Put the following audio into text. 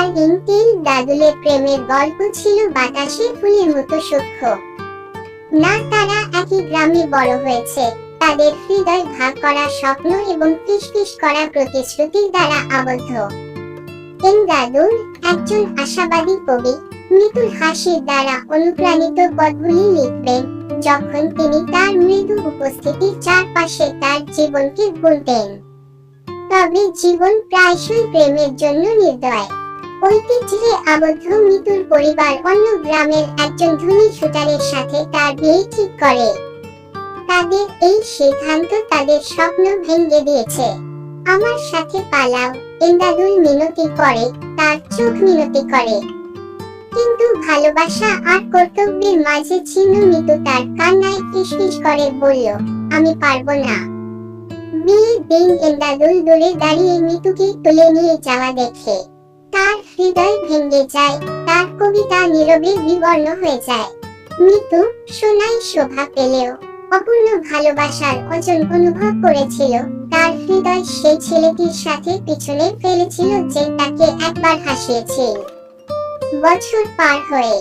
আর ringtail দাদুলের প্রেমের গল্প ছিল বাতাসে ফুলের মতো সূক্ষ্ম। না, তারা একই গ্রামে বড় হয়েছে, তাদের হৃদয় ভাগ করা স্বপ্ন এবং ফিসফিস করা প্রতিশ্রুতির দ্বারা আবদ্ধ। দাদুল একজন আশাবাদী কবি, মৃদুল হাসির দ্বারা অনুপ্রাণিত পদগুলি লিখবেন যখন তিনি তার মৃদু উপস্থিতির চারপাশে তার জীবনকে গুনতেন। তবে জীবন প্রায়শই প্রেমের জন্য নির্দয়। ঐতিহ্যে আবদ্ধ মিতুর পরিবার অন্য গ্রামের একজন ধনী শুটারের সাথে তার বিয়ে ঠিক করে। তাদের এই সিদ্ধান্ত তাদের স্বপ্ন ভেঙে দিয়েছে। আমার সাথে পালাও, এন্দাদুল মিনতি করে, তার চোখ মিনতি করে। কিন্তু ভালোবাসা আর কর্তব্যের মাঝে ছিন্ন মিতু তার কান্নায় ফিসফিস করে বলল, আমি পারবো না। বিয়ের দিন এন্দাদুল দূরে দাঁড়িয়ে মিতুকে তুলে নিয়ে যাওয়া দেখে তার হৃদয় ভেঙে যায়, তার কবিতা নীরবে বিবর্ণ হয়ে যায়। মিতু সোনায় শোভা পেলেও অপূর্ণ ভালোবাসার ওজন অনুভব করেছিল। তার হৃদয় সেই ছেলেটির সাথে পিছনে ফেলেছিল যে তাকে একবার হাসিয়েছিল। বছর পার হয়ে